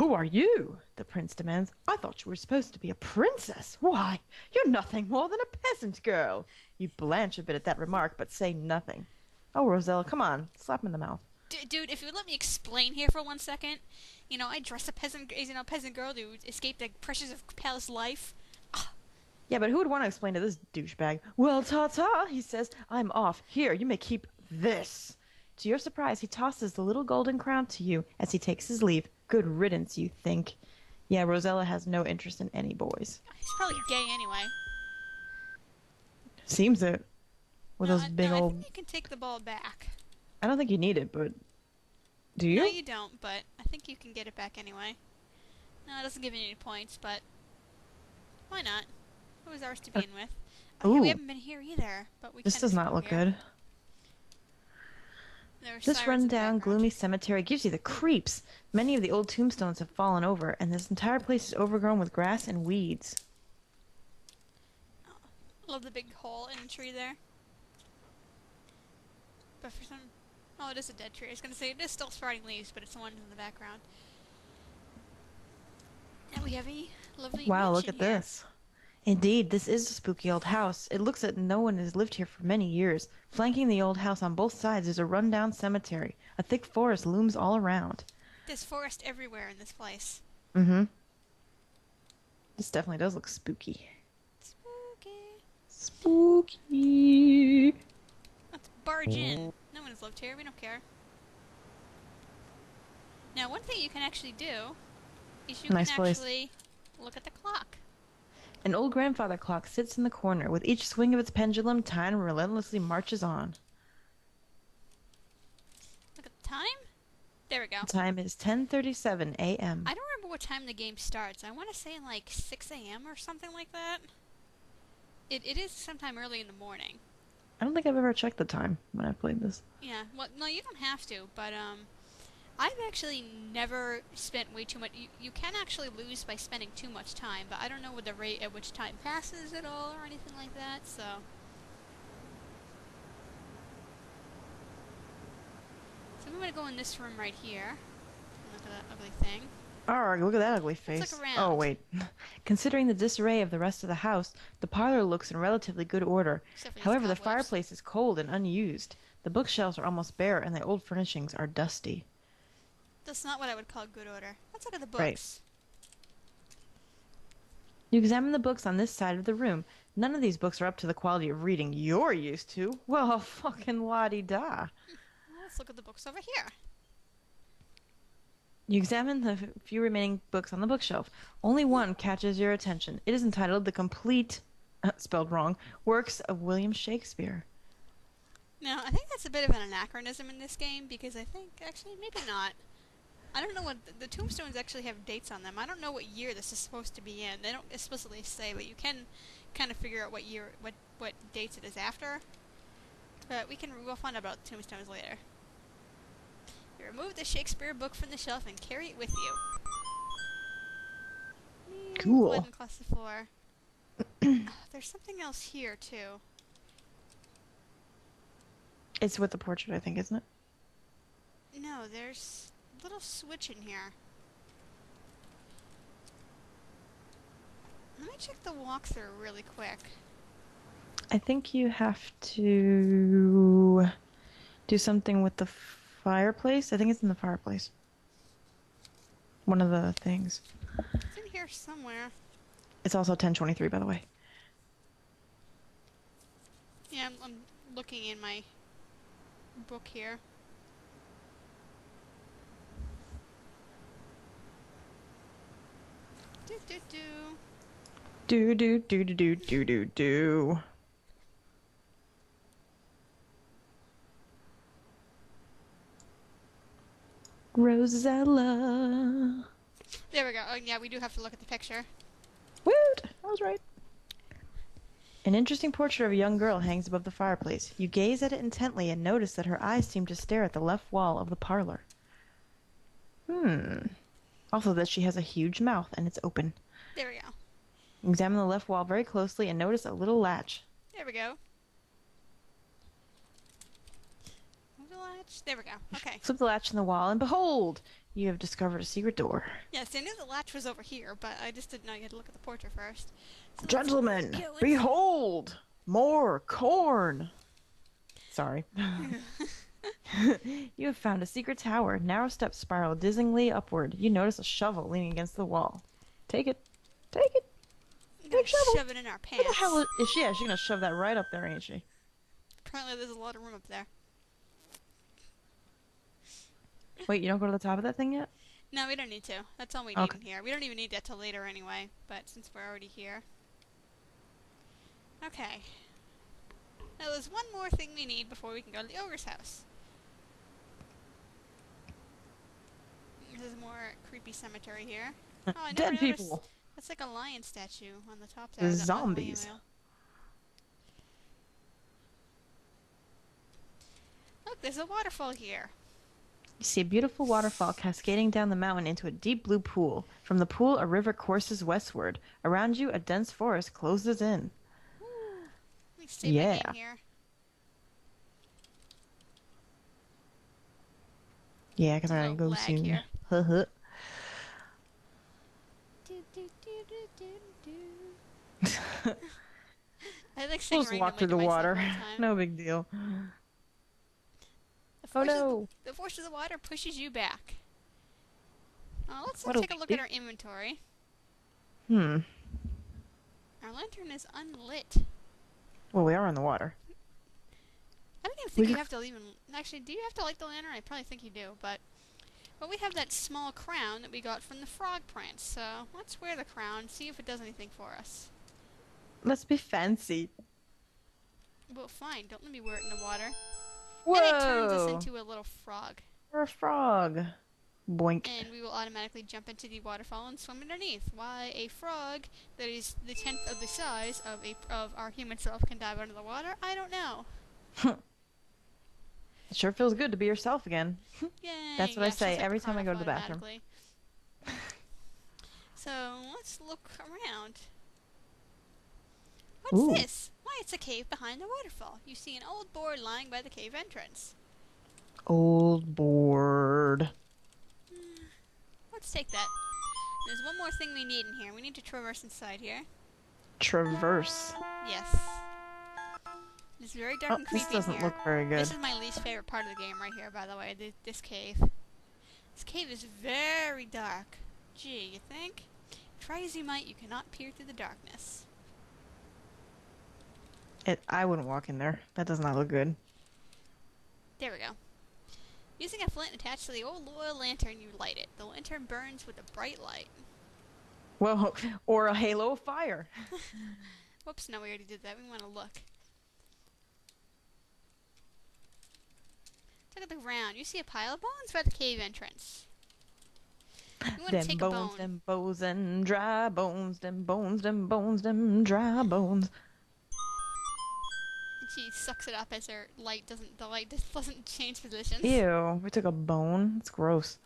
Who are you? The prince demands. I thought you were supposed to be a princess. Why, you're nothing more than a peasant girl. You blanch a bit at that remark, but say nothing. Oh, Rosella, come on. Slap him in the mouth. Dude, if you would let me explain here for 1 second, I dress a peasant girl to escape the pressures of palace life. Yeah, but who would want to explain to this douchebag? Well, ta-ta, he says. I'm off. Here, you may keep this. To your surprise, he tosses the little golden crown to you as he takes his leave. Good riddance, you think. Yeah, Rosella has no interest in any boys. He's probably gay anyway. Seems it. With No, those big I old... think you can take the ball back. I don't think you need it, but... Do you? No, you don't, but I think you can get it back anyway. No, it doesn't give you any points, but why not? It was ours to begin with. Oh, yeah, we haven't been here either, but we This does not look good. This run-down, gloomy cemetery gives you the creeps. Many of the old tombstones have fallen over, and this entire place is overgrown with grass and weeds. Oh, love the big hole in the tree there. But for some... Oh, it is a dead tree. I was going to say, it is still sprouting leaves, but it's the one in the background. And we have a lovely Wow, look mansion at here. this. Indeed, this is a spooky old house. It looks like no one has lived here for many years. Flanking the old house on both sides is a run-down cemetery. A thick forest looms all around. There's forest everywhere in this place. Mm-hmm. This definitely does look spooky. Spooky. Spooky. Let's barge in. No one has lived here. We don't care. Now, one thing you can actually do is you Nice can place. actually look at the clock. An old grandfather clock sits in the corner. With each swing of its pendulum, time relentlessly marches on. Look at the time. There we go. The time is 10:37 a.m. I don't remember what time the game starts. I want to say like 6 a.m. or something like that. It is sometime early in the morning. I don't think I've ever checked the time when I've played this. Yeah, well, no, you don't have to, but I've actually never spent way too much. You can actually lose by spending too much time, but I don't know what the rate at which time passes at all or anything like that, so. So I'm going to go in this room right here. Look at that ugly thing. Arrgh, look at that ugly face. Let's look around. Oh, wait. Considering the disarray of the rest of the house, the parlor looks in relatively good order. Except for these However, the cobwebs. fireplace is cold and unused. The bookshelves are almost bare, and the old furnishings are dusty. That's not what I would call good order. Let's look at the books. Right. You examine the books on this side of the room. None of these books are up to the quality of reading you're used to. Well, fucking la-di-da. Well, let's look at the books over here. You examine the few remaining books on the bookshelf. Only one catches your attention. It is entitled The Complete, spelled wrong, Works of William Shakespeare. Now, I think that's a bit of an anachronism in this game, because I think, actually, maybe not. I don't know what... The tombstones actually have dates on them. I don't know what year this is supposed to be in. They don't explicitly say, but you can kind of figure out what year, what dates it is after. But we'll find out about the tombstones later. You remove the Shakespeare book from the shelf and carry it with you. Cool. Go ahead and cross the floor. There's something else here, too. It's with the portrait, I think, isn't it? No, there's a little switch in here. Let me check the walkthrough really quick. I think you have to do something with the fireplace. I think it's in the fireplace. One of the things. It's in here somewhere. It's also 10:23, by the way. Yeah, I'm looking in my book here. Do do do. Do do do do do do do do. Rosella. There we go. Oh yeah, we do have to look at the picture. Woot! I was right. An interesting portrait of a young girl hangs above the fireplace. You gaze at it intently and notice that her eyes seem to stare at the left wall of the parlor. Also that she has a huge mouth and it's open. There we go. Examine the left wall very closely and notice a little latch. There we go. Move the latch. There we go. Okay. Flip the latch in the wall and behold! You have discovered a secret door. Yes, I knew the latch was over here, but I just didn't know you had to look at the portrait first. So let's Gentlemen, go inside. behold! More corn! Sorry. You have found a secret tower. Narrow steps spiral dizzyingly upward. You notice a shovel leaning against the wall. Take it. Take it. I'm gonna Big shovel. shove it in our Where the hell pants. is she? Yeah, she's gonna shove that right up there, ain't she? Apparently there's a lot of room up there. Wait, you don't go to the top of that thing yet? No, we don't need to. That's all we need Okay. in here. We don't even need that till later anyway, but since we're already here. Okay. Now there's one more thing we need before we can go to the ogre's house. This is more creepy cemetery here. Oh, I never Dead noticed. people. That's like a lion statue on the top there. Zombies. Look, there's a waterfall here. You see a beautiful waterfall cascading down the mountain into a deep blue pool. From the pool, a river courses westward. Around you, a dense forest closes in. Let me save my name here. Yeah, because I gotta go lag soon. here. Huh. I like singing Just walk through the water. No big deal. Oh no! The force of the water pushes you back. Let's What take a a look at our inventory. Our lantern is unlit. Well, we are in the water. I don't even think you have to even... Actually, do you have to light the lantern? I probably think you do, but... Well, we have that small crown that we got from the frog prince, so let's wear the crown, see if it does anything for us. Let's be fancy. Well, fine. Don't let me wear it in the water. Whoa! And it turns us into a little frog. We're a frog. Boink. And we will automatically jump into the waterfall and swim underneath. Why a frog that is the 10th of the size of our human self can dive under the water, I don't know. It sure feels good to be yourself again. Yay! That's what I say just like every the time I go to the carnival bathroom. automatically. So, let's look around. What's Ooh. this? Why, it's a cave behind the waterfall. You see an old board lying by the cave entrance. Old board. Let's take that. There's one more thing we need in here. We need to traverse inside here. Traverse. Yes. It's very dark and creepy This doesn't in here. look very good. This is my least favorite part of the game right here, by the way. This cave. This cave is very dark. Gee, you think? Try as you might, you cannot peer through the darkness. I wouldn't walk in there. That does not look good. There we go. Using a flint attached to the old oil lantern, you light it. The lantern burns with a bright light. Well, or a halo of fire. Whoops, no, we already did that. We want to look. Look at the ground. You see a pile of bones by the cave entrance. You want to Them take bones, a bone. them bones, and dry bones, them bones, them bones, them dry bones. And she sucks it up as the light just doesn't change positions. Ew, we took a bone. It's gross.